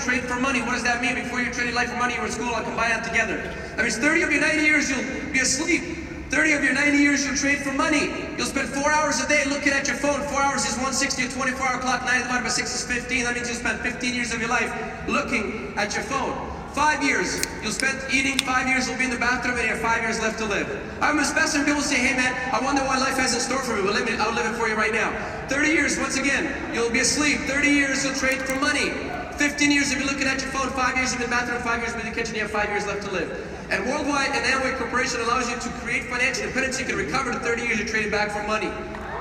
trade for money. What does that mean? Before you're trading life for money, you were in school, I'll combine that together. That means 30 of your 90 years you'll be asleep. 30 of your 90 years you'll trade for money. You'll spend 4 hours a day looking at your phone. 4 hours is 160, a 24-hour clock. 9 divided by 6 is 15. That means you'll spend 15 years of your life looking at your phone. 5 years, you'll spend eating. 5 years will be in the bathroom, and you have 5 years left to live. I'm a specimen. People say, hey man, I wonder what life has in store for me. Well, I'll live it for you right now. 30 years, once again, you'll be asleep. 30 years, you'll trade for money. 15 years, you'll be looking at your phone. 5 years, you'll be in the bathroom. 5 years, you'll be in the kitchen. You have 5 years left to live. And worldwide, an Amway Corporation allows you to create financial independence. You can recover the 30 years you traded back for money.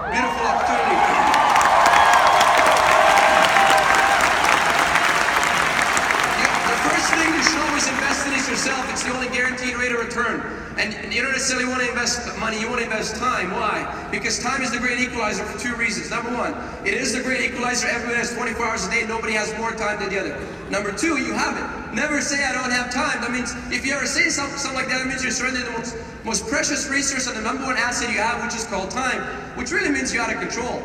Beautiful opportunity. Thing you should always invest in is yourself. It's the only guaranteed rate of return. And you don't necessarily want to invest money, you want to invest time. Why? Because time is the great equalizer for 2 reasons. Number 1, it is the great equalizer. Everyone has 24 hours a day. Nobody has more time than the other. Number 2, you have it. Never say I don't have time. That means if you ever say something like that, it means you're surrendering the most precious resource and the number 1 asset you have, which is called time, which really means you're out of control.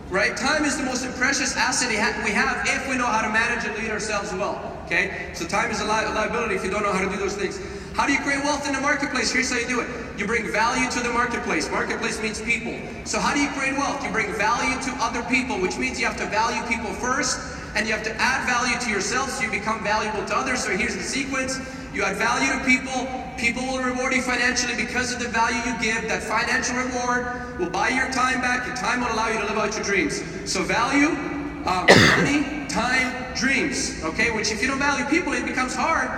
Right? Time is the most precious asset we have if we know how to manage and lead ourselves well. Okay? So time is a liability if you don't know how to do those things. How do you create wealth in the marketplace? Here's how you do it. You bring value to the marketplace. Marketplace means people. So how do you create wealth? You bring value to other people, which means you have to value people first, and you have to add value to yourself so you become valuable to others. So here's the sequence. You add value to people. People will reward you financially because of the value you give. That financial reward will buy your time back. Your time will allow you to live out your dreams. So value, money, time, dreams. Okay, which if you don't value people, it becomes hard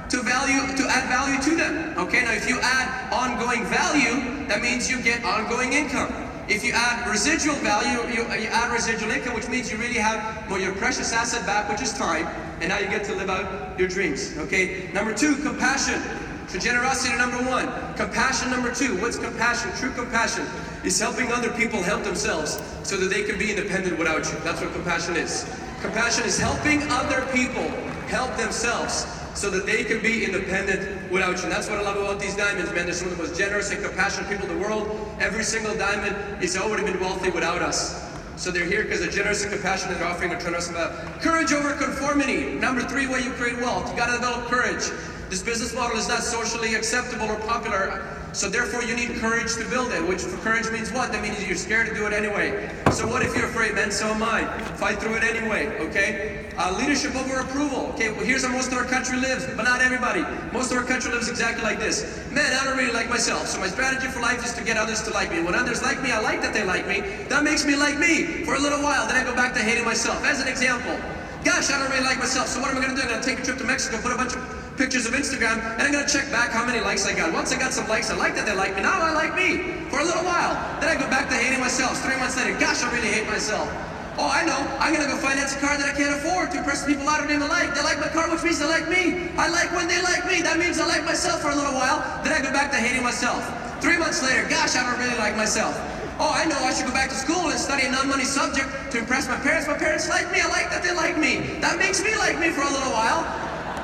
to add value to them. Okay, now if you add ongoing value, that means you get ongoing income. If you add residual value, you add residual income, which means you really have your precious asset back, which is time, and now you get to live out your dreams. Okay, number 2, compassion. So generosity, number 1. Compassion, number 2. What's compassion? True compassion is helping other people help themselves so that they can be independent without you. That's what compassion is. Compassion is helping other people help themselves so that they can be independent without you. And that's what I love about these diamonds, man. They're some of the most generous and compassionate people in the world. Every single diamond has already been wealthy without us. So they're here because they're generous and compassionate. They're offering a tremendous amount. Courage over conformity. Number 3 way you create wealth. You got to develop courage. This business model is not socially acceptable or popular. So therefore you need courage to build it, which for courage means what? That means you're scared to do it anyway. So what if you're afraid, man? So am I. Fight through it anyway, okay? Leadership over approval. Okay, well here's how most of our country lives, but not everybody. Most of our country lives exactly like this. Man, I don't really like myself, so my strategy for life is to get others to like me. When others like me, I like that they like me. That makes me like me for a little while, then I go back to hating myself. As an example, gosh, I don't really like myself, so what am I gonna do? I'm gonna take a trip to Mexico, put a bunch of pictures of Instagram, and I'm gonna check back how many likes I got. Once I got some likes, I like that they like me. Now I like me for a little while. Then I go back to hating myself. 3 months later, gosh, I really hate myself. Oh, I know. I'm gonna go finance a car that I can't afford to impress people out of name alike. They like my car, which means they like me. I like when they like me. That means I like myself for a little while. Then I go back to hating myself. 3 months later, gosh, I don't really like myself. Oh, I know. I should go back to school and study a non-money subject to impress my parents. My parents like me. I like that they like me. That makes me like me for a little while.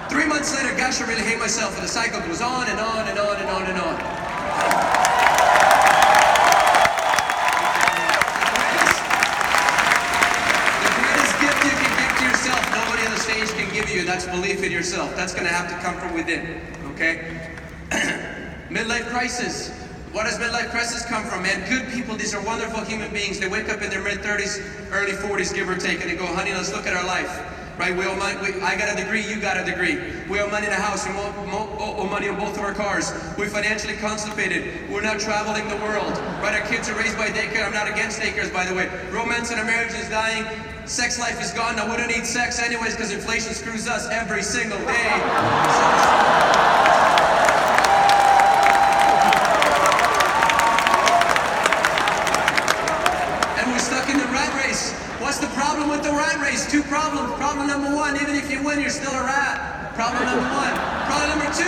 3 months later, gosh, I really hate myself, and the cycle goes on and on and on and on and on. The greatest gift you can give to yourself, nobody on the stage can give you, that's belief in yourself. That's going to have to come from within, okay? Midlife crisis. What does midlife crisis come from, man? Good people, these are wonderful human beings. They wake up in their mid-30s, early 40s, give or take, and they go, honey, let's look at our life. Right, we owe money. I got a degree, you got a degree. We owe money in a house, we owe money on both of our cars. We're financially constipated. We're not traveling the world. Right, our kids are raised by daycare. I'm not against daycares, by the way. Romance in our marriage is dying. Sex life is gone. Now we don't need sex anyways because inflation screws us every single day. And we're stuck in the rat race. What's the problem with the rat race? 2 problems. Problem number 1, even if you win, you're still a rat. Problem number 1. Problem number 2,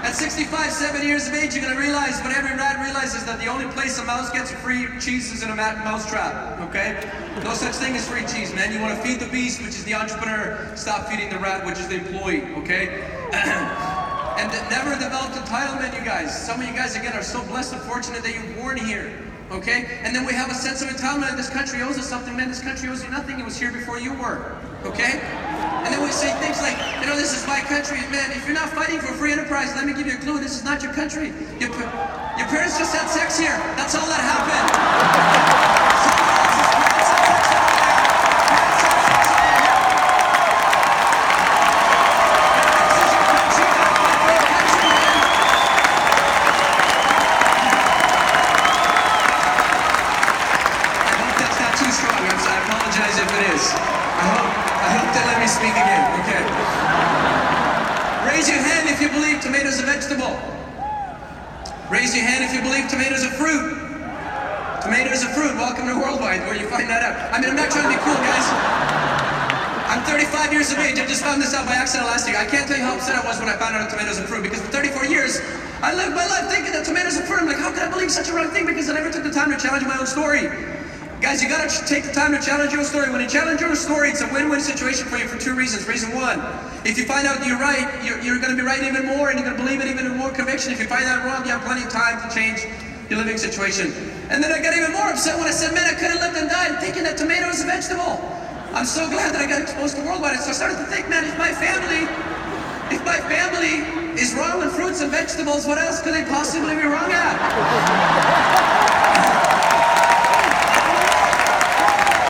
at 65, 70 years of age, you're gonna realize what every rat realizes, that the only place a mouse gets free cheese is in a mouse trap, okay? No such thing as free cheese, man. You wanna feed the beast, which is the entrepreneur. Stop feeding the rat, which is the employee, okay? And never developed entitlement, you guys. Some of you guys, again, are so blessed and fortunate that you're born here. Okay? And then we have a sense of entitlement. This country owes us something. Man, this country owes you nothing. It was here before you were. Okay? And then we say things like, well, this is my country. Man, if you're not fighting for free enterprise, let me give you a clue. This is not your country. Your parents just had sex here. That's all that happened. Someone else's parents had sex over there. Parents had sex over here. This is your country. Gotta fight for your country, man. I hope that's not too strong. I apologize if it is. I hope they let me speak again. Okay. Raise your hand if you believe tomatoes are vegetable. Raise your hand if you believe tomatoes are fruit. Tomatoes are fruit. Welcome to Worldwide, where you find that out. I mean, I'm not trying to be cool, guys. I'm 35 years of age. I just found this out by accident last year. I can't tell you how upset I was when I found out tomatoes are fruit, because for 34 years, I lived my life thinking that tomatoes are fruit. I'm like, how could I believe such a wrong thing? Because I never took the time to challenge my own story. Guys, you gotta take the time to challenge your story. When you challenge your story, it's a win-win situation for you for two reasons. Reason one, if you find out you're right, you're gonna be right even more, and you're gonna believe it even with more conviction. If you find out wrong, you have plenty of time to change your living situation. And then I got even more upset when I said, man, I could have lived and died thinking that tomato is a vegetable. I'm so glad that I got exposed to Worldwide. So I started to think, man, if my family is wrong on fruits and vegetables, what else could they possibly be wrong at?